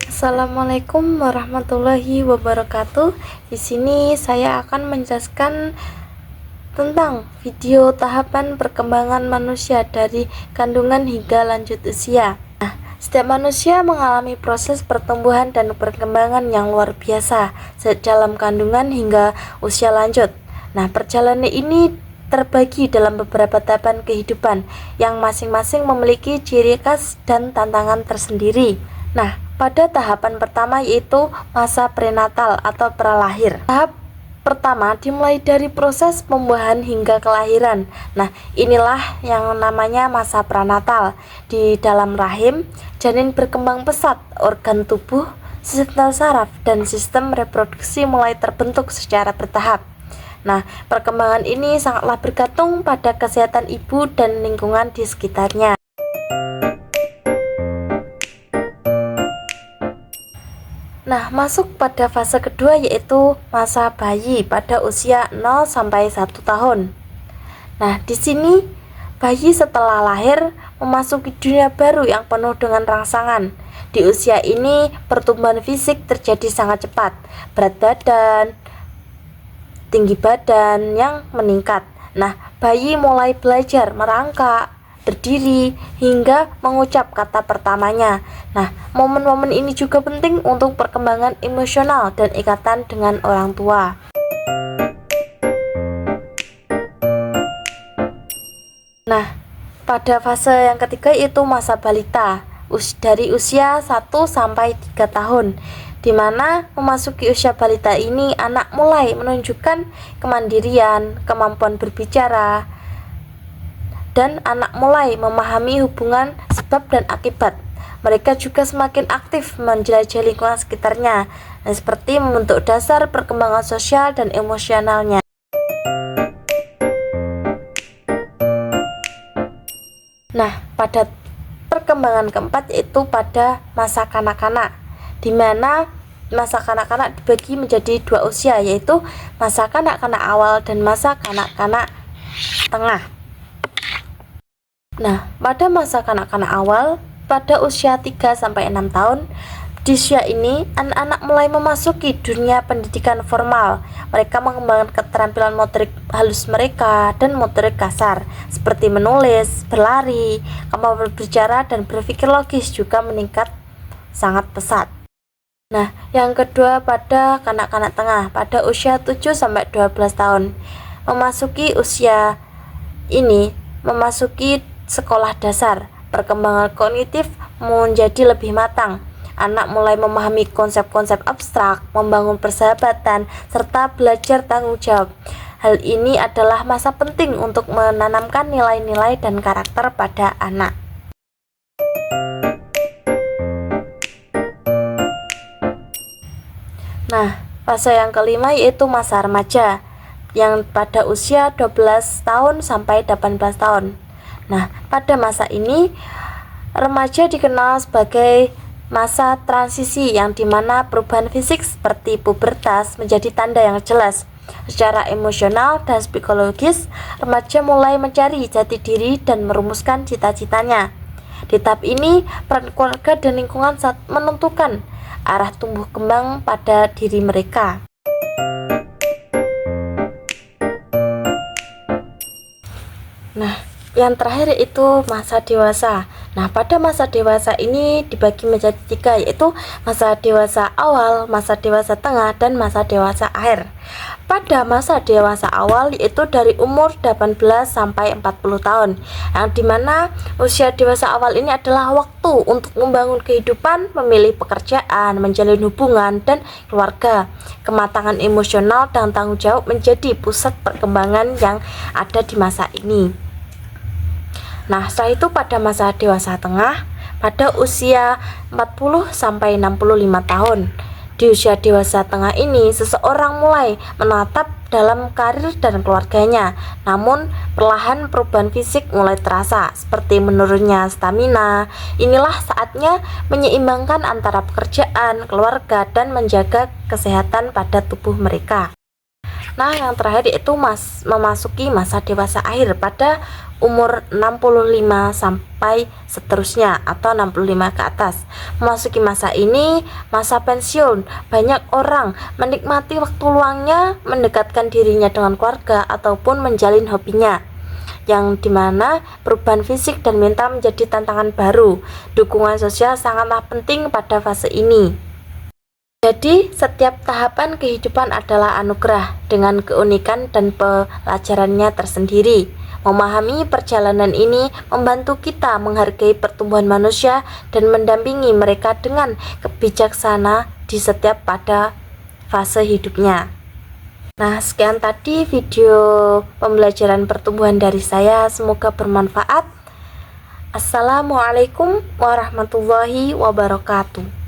Assalamualaikum warahmatullahi wabarakatuh. Di sini saya akan menjelaskan tentang video tahapan perkembangan manusia dari kandungan hingga lanjut usia. Setiap manusia mengalami proses pertumbuhan dan perkembangan yang luar biasa sejak dalam kandungan hingga usia lanjut. Perjalanan ini terbagi dalam beberapa tahapan kehidupan yang masing-masing memiliki ciri khas dan tantangan tersendiri. Pada tahapan pertama yaitu masa prenatal atau pralahir. Tahap pertama dimulai dari proses pembuahan hingga kelahiran. Inilah yang namanya masa prenatal. Di dalam rahim, janin berkembang pesat, organ tubuh, sistem saraf, dan sistem reproduksi mulai terbentuk secara bertahap. Perkembangan ini sangatlah bergantung pada kesehatan ibu dan lingkungan di sekitarnya. Masuk pada fase kedua yaitu masa bayi pada usia 0 sampai 1 tahun. Di sini bayi setelah lahir memasuki dunia baru yang penuh dengan rangsangan. Di usia ini pertumbuhan fisik terjadi sangat cepat. Berat badan, tinggi badan yang meningkat. Bayi mulai belajar merangkak, berdiri, hingga mengucap kata pertamanya. Momen-momen ini juga penting untuk perkembangan emosional dan ikatan dengan orang tua. Pada fase yang ketiga yaitu masa balita, dari usia 1 sampai 3 tahun. Di mana memasuki usia balita ini anak mulai menunjukkan kemandirian, kemampuan berbicara, dan anak mulai memahami hubungan sebab dan akibat. Mereka juga semakin aktif menjelajahi lingkungan sekitarnya, seperti membentuk dasar perkembangan sosial dan emosionalnya. Pada perkembangan keempat yaitu pada masa kanak-kanak, di mana masa kanak-kanak dibagi menjadi 2 usia, yaitu masa kanak-kanak awal dan masa kanak-kanak tengah. Pada masa kanak-kanak awal, pada usia 3 sampai 6 tahun, di usia ini anak-anak mulai memasuki dunia pendidikan formal. Mereka mengembangkan keterampilan motorik halus mereka dan motorik kasar, seperti menulis, berlari, kemampuan berbicara, dan berpikir logis juga meningkat sangat pesat. Yang kedua pada kanak-kanak tengah, pada usia 7 sampai 12 tahun. Memasuki usia ini memasuki sekolah dasar, perkembangan kognitif menjadi lebih matang. Anak mulai memahami konsep-konsep abstrak, membangun persahabatan, serta belajar tanggung jawab. Hal ini adalah masa penting untuk menanamkan nilai-nilai dan karakter pada anak. Fase yang kelima yaitu masa remaja, yang pada usia 12 tahun sampai 18 tahun. Pada masa ini remaja dikenal sebagai masa transisi yang dimana perubahan fisik seperti pubertas menjadi tanda yang jelas. Secara emosional dan psikologis, remaja mulai mencari jati diri dan merumuskan cita-citanya. Di tahap ini, peran keluarga dan lingkungan sangat menentukan arah tumbuh kembang pada diri mereka. Yang terakhir itu masa dewasa. Pada masa dewasa ini dibagi menjadi 3, yaitu masa dewasa awal, masa dewasa tengah, dan masa dewasa akhir. Pada masa dewasa awal yaitu dari umur 18 sampai 40 tahun, yang dimana usia dewasa awal ini adalah waktu untuk membangun kehidupan, memilih pekerjaan, menjalin hubungan, dan keluarga. Kematangan emosional dan tanggung jawab menjadi pusat perkembangan yang ada di masa ini. Setelah itu pada masa dewasa tengah, pada usia 40 sampai 65 tahun. Di usia dewasa tengah ini, seseorang mulai menatap dalam karir dan keluarganya. Namun, perlahan perubahan fisik mulai terasa, seperti menurunnya stamina. Inilah saatnya menyeimbangkan antara pekerjaan, keluarga, dan menjaga kesehatan pada tubuh mereka. Nah, yang terakhir yaitu memasuki masa dewasa akhir pada umur 65 sampai seterusnya atau 65 ke atas. Memasuki masa ini, masa pensiun, banyak orang menikmati waktu luangnya mendekatkan dirinya dengan keluarga ataupun menjalin hobinya, yang dimana perubahan fisik dan mental menjadi tantangan baru. Dukungan sosial sangatlah penting pada fase ini. Jadi, setiap tahapan kehidupan adalah anugerah dengan keunikan dan pelajarannya tersendiri. Memahami perjalanan ini membantu kita menghargai pertumbuhan manusia dan mendampingi mereka dengan kebijaksana di setiap pada fase hidupnya. Nah, sekian tadi video pembelajaran pertumbuhan dari saya. Semoga bermanfaat. Assalamualaikum warahmatullahi wabarakatuh.